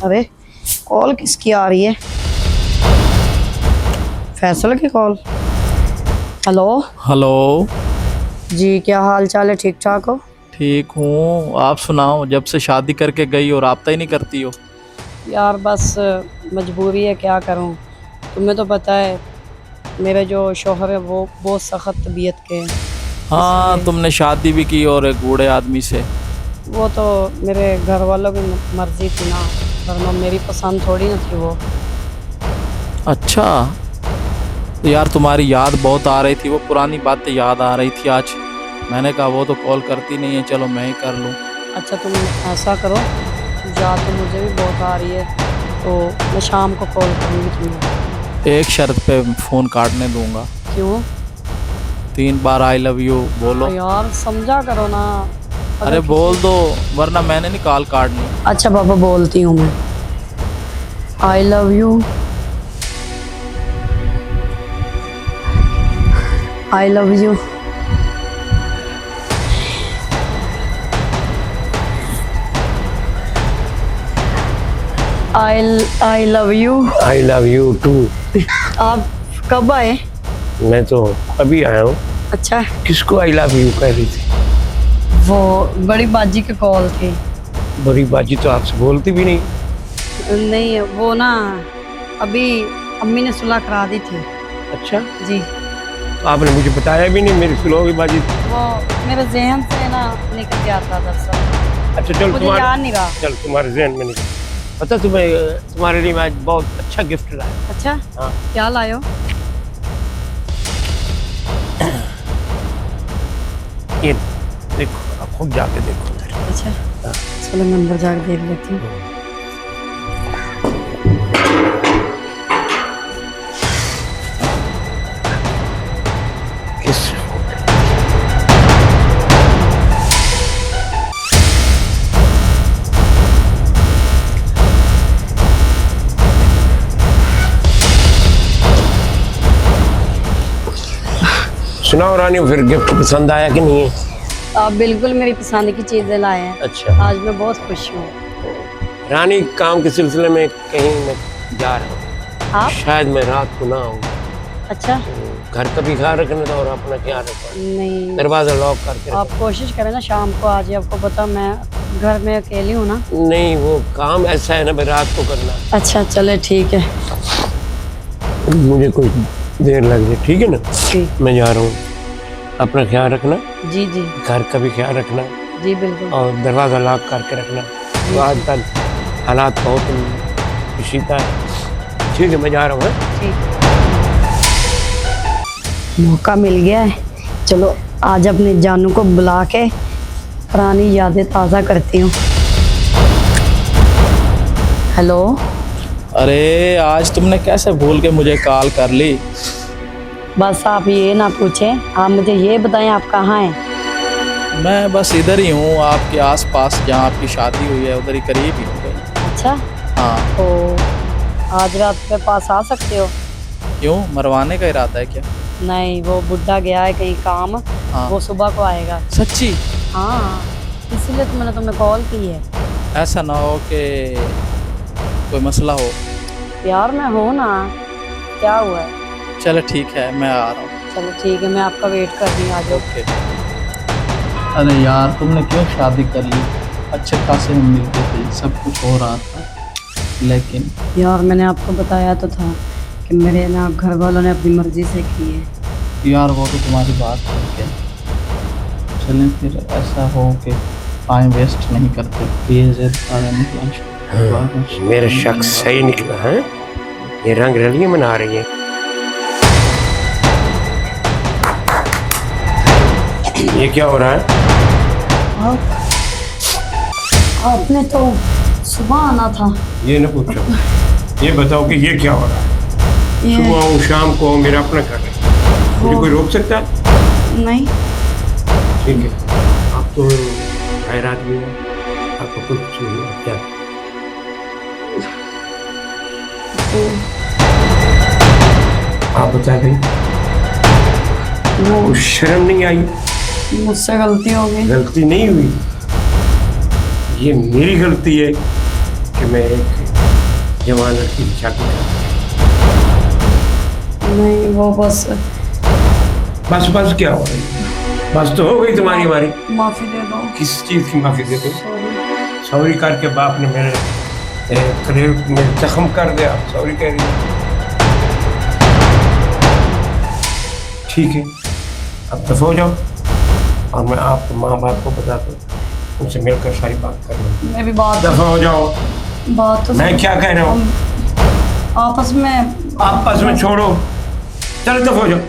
अरे कॉल किसकी आ रही है? फैसल की कॉल। Hello hello. जी, क्या हाल चाल है? ठीक ठाक हो? ठीक हूँ, आप सुनाओ। जब से शादी करके गई हो राब्ता ही नहीं करती हो। यार बस मजबूरी है, क्या करूं। तुम्हें तो पता है मेरे जो शोहर है वो बहुत सख्त तबीयत के हैं, हाँ, इसलिए तुमने शादी भी की और एक बूढ़े आदमी से। वो तो मेरे घर वालों की मर्जी थी ना, वरना मेरी पसंद थोड़ी ना थी वो। अच्छा, तो यार तुम्हारी याद बहुत आ रही थी, वो पुरानी बातें याद आ रही थी आज। मैंने कहा वो तो कॉल करती नहीं है, चलो मैं ही कर लूँ। अच्छा तुम ऐसा करो, याद तो मुझे भी बहुत आ रही है, तो मैं शाम को कॉल करूँगी तुम्हें। एक शर्त पे फ़ोन काटने दूंगा। क्यों? 3 बार आई लव यू बोलो। यार समझा करो ना। अरे बोल दो, वरना मैंने नहीं कॉल काटनी। अच्छा पापा, बोलती हूँ मैं। I love you, I love you. I love you. I love you too. आप कब आए? मैं तो अभी आया हूँ। अच्छा, किसको आई लव यू कह रही थी? वो बड़ी बाजी की कॉल थी। बड़ी बाजी तो आपसे बोलती भी नहीं। नहीं, वो ना अभी अम्मी ने सुलह करा दी थी। अच्छा, जी, तो आपने मुझे बताया भी नहीं, मेरी सुनो की बाजी। वो मेरे जहन से ना निकल गया था दरअसल, अच्छा चल, मुझे याद नहीं रहा। चल तुम्हारे जहन में नहीं पता। तुम्हें तुम्हारे लिए मैं आज बहुत अच्छा गिफ्ट लाया। अच्छा, हाँ। क्या लाए हो? ये देखो, आप खुद जाके देखो। अच्छा हाँ। चलो मैं अंदर जाकर देख लेती हूँ। किस सुनाओ रानी, फिर गिफ्ट पसंद आया कि नहीं है? आप बिल्कुल मेरी पसंद की चीज़ें लाए हैं। अच्छा आज मैं बहुत खुश हूँ। रानी, काम के सिलसिले में कहीं मैं जा रहा हूँ। आप? शायद मैं रात को ना आऊँ। अच्छा, घर का भी ख्याल रखना था और अपना ख्याल रखना। नहीं दरवाजा लॉक करके आप कोशिश करें ना शाम को आ जाए। आपको पता मैं घर में अकेली हूँ ना। नहीं, वो काम ऐसा है ना भाई, रात को करना। अच्छा चले ठीक है। मुझे कोई देर लग जाए, ठीक है ना? ठीक। मैं जा रहा हूँ, अपना ख्याल रखना। जी जी घर का भी ख्याल रखना जी बिल्कुल। और दरवाजा लॉक करके रखना। तो आजकल हालात बहुत इसीता है। ठीक है, मैं जा रहा हूँ। ठीक, मौका मिल गया है। चलो आज अपने जानू को बुला के पुरानी यादें ताज़ा करती हूँ। हेलो। अरे आज तुमने कैसे भूल के मुझे कॉल कर ली? बस आप ये ना पूछें, आप मुझे ये बताएं आप कहाँ हैं? मैं बस इधर ही हूँ, आपके आसपास, जहाँ आपकी शादी हुई है उधर ही करीब ही हूँ कहीं। अच्छा, हाँ। तो आज रात मेरे पास आ सकते हो? क्यों, मरवाने का इरादा है क्या? नहीं, वो बुड्ढा गया है कहीं काम। हाँ। वो सुबह को आएगा। सच्ची? हाँ, इसीलिए तो मैंने तुम्हें कॉल की है। ऐसा ना हो कि कोई मसला हो। यार मैं हूँ ना, क्या हुआ है? चलो ठीक है, मैं आ रहा हूँ। चलो ठीक है, मैं आपका वेट कर रही हूँ, आ जाओ। ओके। अरे यार तुमने क्यों शादी कर ली? अच्छे खासे हम मिलते थे, सब कुछ हो रहा था, लेकिन यार मैंने आपको बताया तो था कि मेरे ना घर वालों ने अपनी मर्जी से की है। यार वो तो तुम्हारी बात ठीक है। चलें फिर, ऐसा हो कि टाइम वेस्ट नहीं करते, प्लीज़। मेरा शक सही निकला है, ये रंग रलियां मना रही है। ये क्या हो रहा है? आपने तो सुबह आना था। ये न पूछो, ये बताओ कि ये क्या हो रहा है? ये सुबह हो शाम को हो, मेरा अपना घर है, मुझे कोई रोक सकता है? नहीं, ठीक है, आप तो खैर आदमी हो, आपको कुछ नहीं है क्या? आप बता दें, वो शर्म नहीं आई? मुझसे गलती हो गई। गलती नहीं हुई, ये मेरी गलती है कि मैं एक जवान लड़की की शादी कर। नहीं वो बस बस बस क्या हो रही, बस तो हो गई तुम्हारी हमारी। माफ़ी दे दो। किस चीज़ की माफ़ी दे दो? सॉरी। सॉरी करके बाप ने मेरे कलेजे में जख्म कर दिया, सॉरी कह रही है। ठीक है, अब दफा हो जाओ और मैं आपको माँ बाप को बता दूँ, उनसे मिलकर सारी बात कर लूँ। मैं भी बात दफा हो जाओ। तो मैं क्या कह रहा हूँ? आपस में आपस में छोड़ो, चलो दफा हो जाओ।